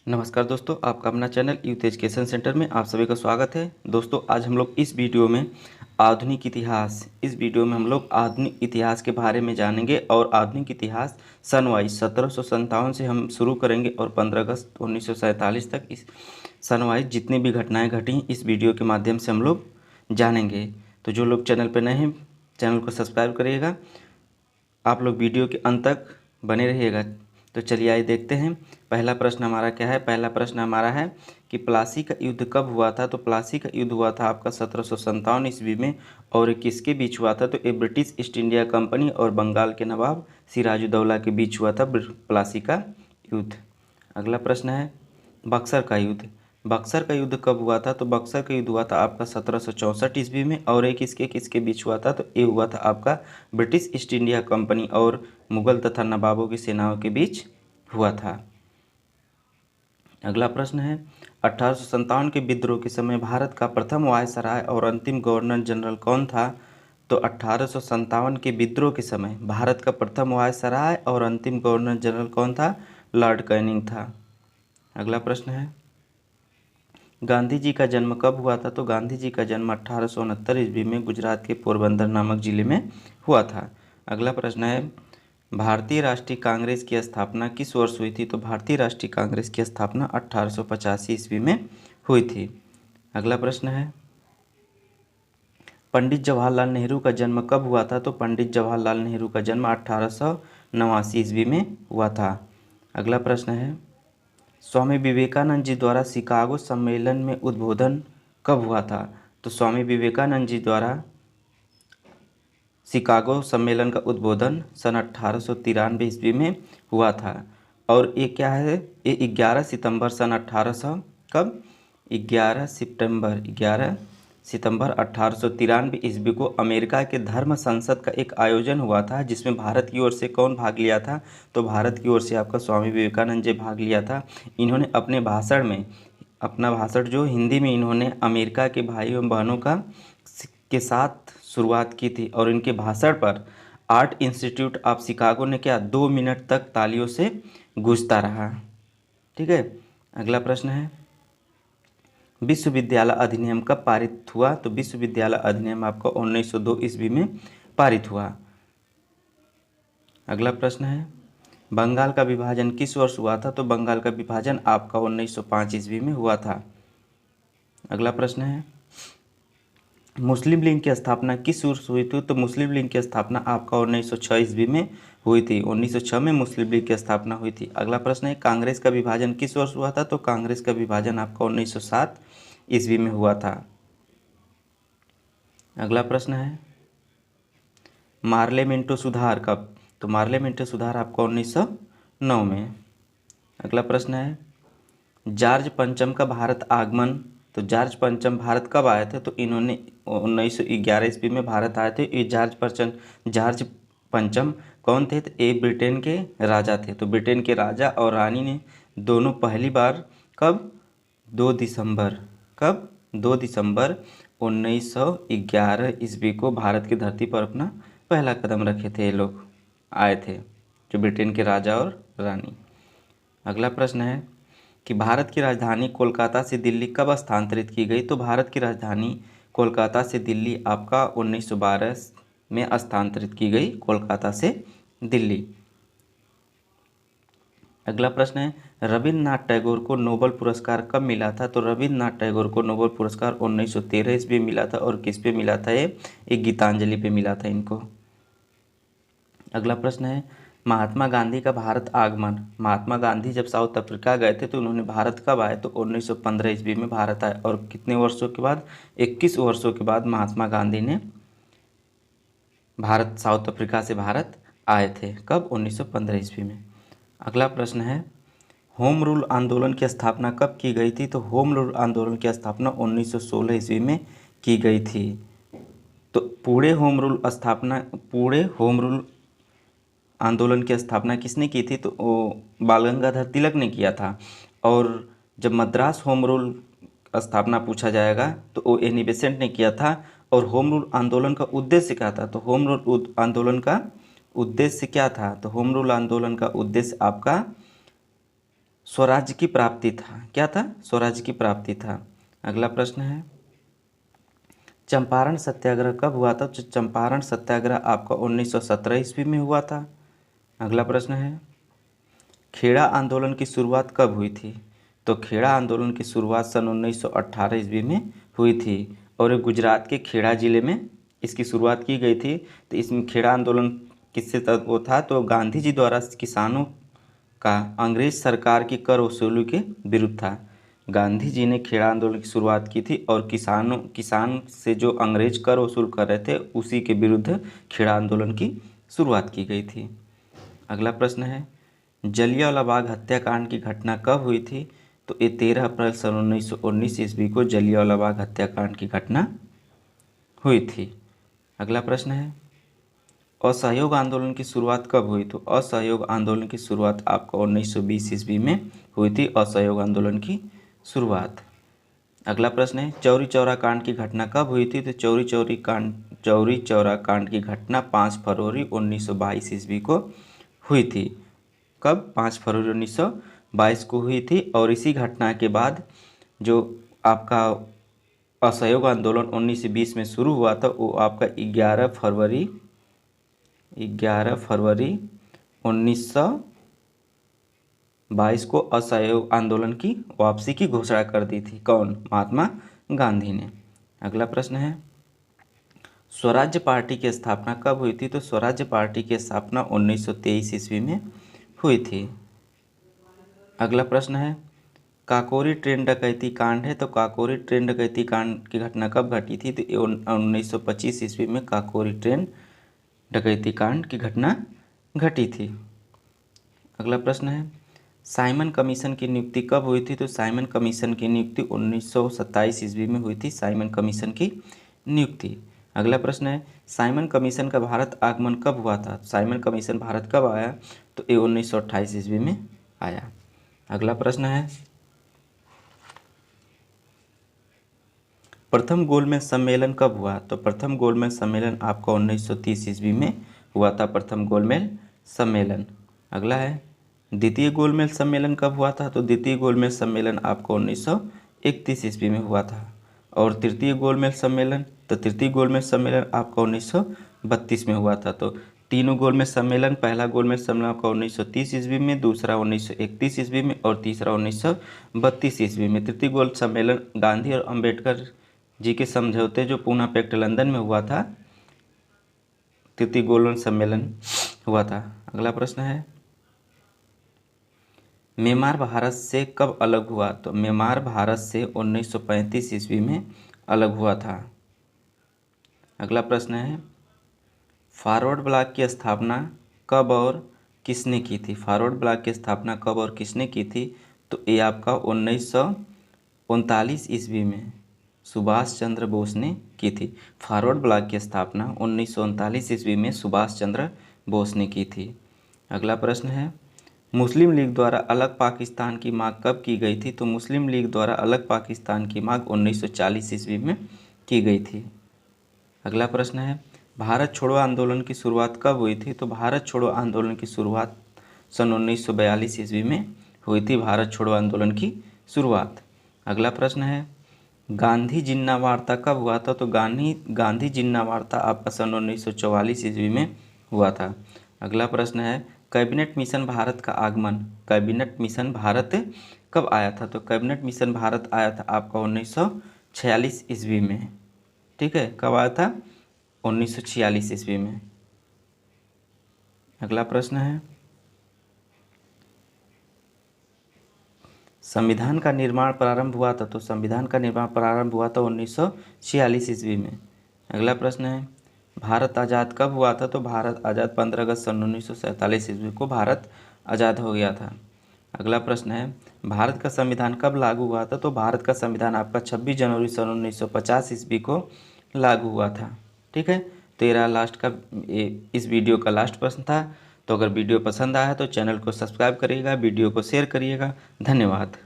नमस्कार दोस्तों, आपका अपना चैनल यूथ एजुकेशन सेंटर में आप सभी का स्वागत है। दोस्तों, आज हम लोग इस वीडियो में आधुनिक इतिहास के बारे में जानेंगे और आधुनिक इतिहास सन वाइज 1757 से हम शुरू करेंगे और 15 अगस्त 1947 तक इस सन वाइज जितनी भी घटनाएं घटी इस वीडियो के माध्यम से हम लोग जानेंगे। तो जो लोग चैनल पर नए हैं, चैनल को सब्सक्राइब करिएगा। आप लोग वीडियो के अंत तक बने रहिएगा। तो चलिए आइए देखते हैं। पहला प्रश्न हमारा क्या है। पहला प्रश्न हमारा है कि प्लासी का युद्ध कब हुआ था। तो प्लासी का युद्ध हुआ था आपका 1757 ईस्वी में। और किसके बीच हुआ था। तो ये ब्रिटिश ईस्ट इंडिया कंपनी और बंगाल के नवाब सिराजुद्दौला के बीच हुआ था प्लासी का युद्ध। अगला प्रश्न है बक्सर का युद्ध। बक्सर का युद्ध कब हुआ था। तो बक्सर का युद्ध हुआ था आपका 1764 ईस्वी में। और ये किसके किसके बीच हुआ था। तो ये हुआ था आपका ब्रिटिश ईस्ट इंडिया कंपनी और मुगल तथा नवाबों की सेनाओं के बीच हुआ था। अगला प्रश्न है 1857 के विद्रोह के समय भारत का प्रथम वायसराय और अंतिम गवर्नर जनरल कौन था। तो 1857 के विद्रोह के समय भारत का प्रथम वायसराय और अंतिम गवर्नर जनरल कौन था। लॉर्ड कैनिंग था। अगला प्रश्न है गांधी जी का जन्म कब हुआ था। तो गांधी जी का जन्म 1869 ईस्वी में गुजरात के पोरबंदर नामक जिले में हुआ था। अगला प्रश्न है भारतीय राष्ट्रीय कांग्रेस की स्थापना किस वर्ष हुई थी। तो भारतीय राष्ट्रीय कांग्रेस की स्थापना 1885 ईस्वी में हुई थी। अगला प्रश्न है पंडित जवाहरलाल नेहरू का जन्म कब हुआ था। तो पंडित जवाहरलाल नेहरू का जन्म 1889 ईस्वी में हुआ था। अगला प्रश्न है स्वामी विवेकानंद जी द्वारा शिकागो सम्मेलन में उद्बोधन कब हुआ था। तो स्वामी विवेकानंद जी द्वारा शिकागो सम्मेलन का उद्बोधन सन 1893 ईस्वी में हुआ था। और ये क्या है, ये 11 सितंबर सन 1800 कब 11 सितंबर 1893 ईस्वी को अमेरिका के धर्म संसद का एक आयोजन हुआ था, जिसमें भारत की ओर से कौन भाग लिया था। तो भारत की ओर से आपका स्वामी विवेकानंद जी भाग लिया था। इन्होंने अपना भाषण जो हिंदी में इन्होंने अमेरिका के भाई एवं बहनों के साथ शुरुआत की थी। और इनके भाषण पर आर्ट इंस्टीट्यूट ऑफ शिकागो ने क्या 2 मिनट तक तालियों से गूंजता रहा। ठीक है। अगला प्रश्न है विश्वविद्यालय अधिनियम कब पारित हुआ। तो विश्वविद्यालय अधिनियम आपका 1902 ईस्वी में पारित हुआ। अगला प्रश्न है बंगाल का विभाजन किस वर्ष हुआ था। तो बंगाल का विभाजन आपका 1905 ईस्वी में हुआ था। अगला प्रश्न है मुस्लिम लीग की स्थापना किस वर्ष हुई थी। तो मुस्लिम लीग की स्थापना आपका 1906 ईस्वी में हुई थी। 1906 में मुस्लिम लीग की स्थापना हुई थी। अगला प्रश्न है कांग्रेस का विभाजन किस वर्ष हुआ था। तो कांग्रेस का विभाजन आपका 1907 ईस्वी में हुआ था। अगला प्रश्न है मार्लेमेंटो सुधार कब। तो मार्लेमेंटो सुधार आपका 1909 में। अगला प्रश्न है जॉर्ज पंचम का भारत आगमन। तो जॉर्ज पंचम भारत कब आए थे। तो इन्होंने 1911 ईस्वी में भारत आए थे। ये जॉर्ज पंचम कौन थे। तो ये ब्रिटेन के राजा थे। तो ब्रिटेन के राजा और रानी ने दोनों पहली बार कब 2 दिसंबर 1911 ईस्वी को भारत की धरती पर अपना पहला कदम रखे थे। ये लोग आए थे जो ब्रिटेन के राजा और रानी। अगला प्रश्न है कि भारत की राजधानी कोलकाता से दिल्ली कब स्थानांतरित की गई। तो भारत की राजधानी कोलकाता से दिल्ली आपका 1912 में स्थानांतरित की गई, कोलकाता से दिल्ली। अगला प्रश्न है रविन्द्रनाथ टैगोर को नोबेल पुरस्कार कब मिला था। तो रविन्द्रनाथ टैगोर को नोबेल पुरस्कार 1913 ईस्वी में मिला था। और किस पे मिला था। ये गीतांजलि पे मिला था इनको। अगला प्रश्न है महात्मा गांधी का भारत आगमन। महात्मा गांधी जब साउथ अफ्रीका गए थे तो उन्होंने भारत कब आए। तो 1915 ईस्वी में भारत आए। और कितने वर्षों के बाद 21 वर्षों के बाद महात्मा गांधी ने साउथ अफ्रीका से भारत आए थे। कब 1915 ईस्वी में। अगला प्रश्न है होम रूल आंदोलन की स्थापना कब की गई थी। तो होम रूल आंदोलन की स्थापना 1916 ईस्वी में की गई थी। तो पूरे होम रूल आंदोलन की स्थापना किसने की थी। तो वो बाल गंगाधर तिलक ने किया था। और जब मद्रास होम रूल स्थापना पूछा जाएगा तो वो एनी बेसेंट ने किया था। और होम रूल आंदोलन का उद्देश्य क्या था। तो होम रूल आंदोलन का उद्देश्य क्या था। तो होम रूल आंदोलन का उद्देश्य आपका स्वराज्य की प्राप्ति था। क्या था? स्वराज्य की प्राप्ति था। अगला प्रश्न है चंपारण सत्याग्रह कब हुआ था? तो चंपारण सत्याग्रह आपका 1917 ईस्वी में हुआ था। अगला प्रश्न है खेड़ा आंदोलन की शुरुआत कब हुई थी? तो खेड़ा आंदोलन की शुरुआत सन 1918 ईस्वी में हुई थी और ये गुजरात के खेड़ा ज़िले में इसकी शुरुआत की गई थी। तो इसमें खेड़ा आंदोलन किससे वो था? तो गांधी जी द्वारा किसानों का अंग्रेज सरकार की कर वसूली के विरुद्ध था। गांधी जी ने खेड़ा आंदोलन की शुरुआत की थी और किसान से जो अंग्रेज कर वसूल कर रहे थे उसी के विरुद्ध खेड़ा आंदोलन की शुरुआत की गई थी। अगला प्रश्न है जलियांवाला बाग हत्याकांड की घटना कब हुई थी? तो ये 13 अप्रैल सन 1919 ईस्वी को जलियांवाला बाग हत्याकांड की घटना हुई थी। अगला प्रश्न है असहयोग आंदोलन की शुरुआत कब हुई? तो असहयोग आंदोलन की शुरुआत आपको 1920 ईस्वी में हुई थी। असहयोग आंदोलन की शुरुआत। अगला प्रश्न है चौरी चौरा कांड की घटना कब हुई थी? तो चौरी चौरा कांड की घटना 5 फरवरी 1922 ईस्वी को हुई थी। कब? 5 फरवरी 1922 को हुई थी। और इसी घटना के बाद जो आपका असहयोग आंदोलन 1920 में शुरू हुआ था वो आपका 11 फरवरी 1922 को असहयोग आंदोलन की वापसी की घोषणा कर दी थी। कौन? महात्मा गांधी ने। अगला प्रश्न है स्वराज्य पार्टी की स्थापना कब हुई थी? तो स्वराज्य पार्टी की स्थापना 1923 ईस्वी में हुई थी। अगला प्रश्न है काकोरी ट्रेन डकैती कांड है। तो काकोरी ट्रेन डकैती कांड की घटना कब घटी थी? तो 1925 ईस्वी में काकोरी ट्रेन डकैती कांड की घटना घटी थी। अगला प्रश्न है साइमन कमीशन की नियुक्ति कब हुई थी? तो साइमन कमीशन की नियुक्ति 1927 ईस्वी में हुई थी। साइमन कमीशन की नियुक्ति। अगला प्रश्न है साइमन कमीशन का भारत आगमन कब हुआ था? साइमन कमीशन भारत कब आया? तो ये 1928 ईस्वी में आया। अगला प्रश्न है प्रथम गोलमेज सम्मेलन कब हुआ? तो प्रथम गोलमेज सम्मेलन आपका 1930 ईस्वी में हुआ था। प्रथम गोलमेज सम्मेलन। अगला है द्वितीय गोलमेज सम्मेलन कब हुआ था? तो द्वितीय गोलमेज सम्मेलन आपको 1931 ईस्वी में हुआ था। और तृतीय गोलमेज सम्मेलन? तो तृतीय गोलमेज सम्मेलन आपका 1932 में हुआ था। तो तीनों गोलमेज सम्मेलन, पहला गोलमेज सम्मेलन आपका 1930 ईस्वी में, दूसरा 1931 ईस्वी में और तीसरा 1932 ईस्वी में। तृतीय गोल सम्मेलन गांधी और अम्बेडकर जी के समझौते जो पूना पैक्ट लंदन में हुआ था, तृतीय गोलमेज सम्मेलन हुआ था। अगला प्रश्न है म्यांमार भारत से कब अलग हुआ? तो म्यांमार भारत से 1935 ईस्वी में अलग हुआ था। अगला प्रश्न है फॉरवर्ड ब्लॉक की स्थापना कब और किसने की थी? फॉरवर्ड ब्लॉक की स्थापना कब और किसने की थी? तो ये आपका 1939 ईस्वी में सुभाष चंद्र बोस ने की थी। फॉरवर्ड ब्लॉक की स्थापना 1939 ईस्वी में सुभाष चंद्र बोस ने की थी। अगला प्रश्न है मुस्लिम लीग द्वारा अलग पाकिस्तान की मांग कब की गई थी? तो मुस्लिम लीग द्वारा अलग पाकिस्तान की मांग 1940 ईस्वी में की गई थी। अगला प्रश्न है भारत छोड़ो आंदोलन की शुरुआत कब हुई थी? तो भारत छोड़ो आंदोलन की शुरुआत सन 1942 ईस्वी में हुई थी। भारत छोड़ो आंदोलन की शुरुआत। अगला प्रश्न है गांधी जिन्ना वार्ता कब हुआ था? तो गांधी जिन्ना वार्ता आपका सन 1944 ईस्वी में हुआ था। अगला प्रश्न है कैबिनेट मिशन भारत का आगमन, कैबिनेट मिशन भारत कब आया था? तो कैबिनेट मिशन भारत आया था आपका 1946 ईस्वी में। ठीक है, कब आया था? 1946 ईस्वी में। अगला प्रश्न है संविधान का निर्माण प्रारंभ हुआ था? तो संविधान का निर्माण प्रारंभ हुआ था 1946 ईस्वी में। अगला प्रश्न है भारत आज़ाद कब हुआ था? तो भारत आज़ाद 15 अगस्त सन 1947 ईस्वी को भारत आज़ाद हो गया था। अगला प्रश्न है भारत का संविधान कब लागू हुआ था? तो भारत का संविधान आपका 26 जनवरी सन 1950 ईस्वी को लागू हुआ था। ठीक है, तो ये रहा लास्ट का इस वीडियो का लास्ट प्रश्न था। तो अगर वीडियो पसंद आया तो चैनल को सब्सक्राइब करिएगा, वीडियो को शेयर करिएगा। धन्यवाद।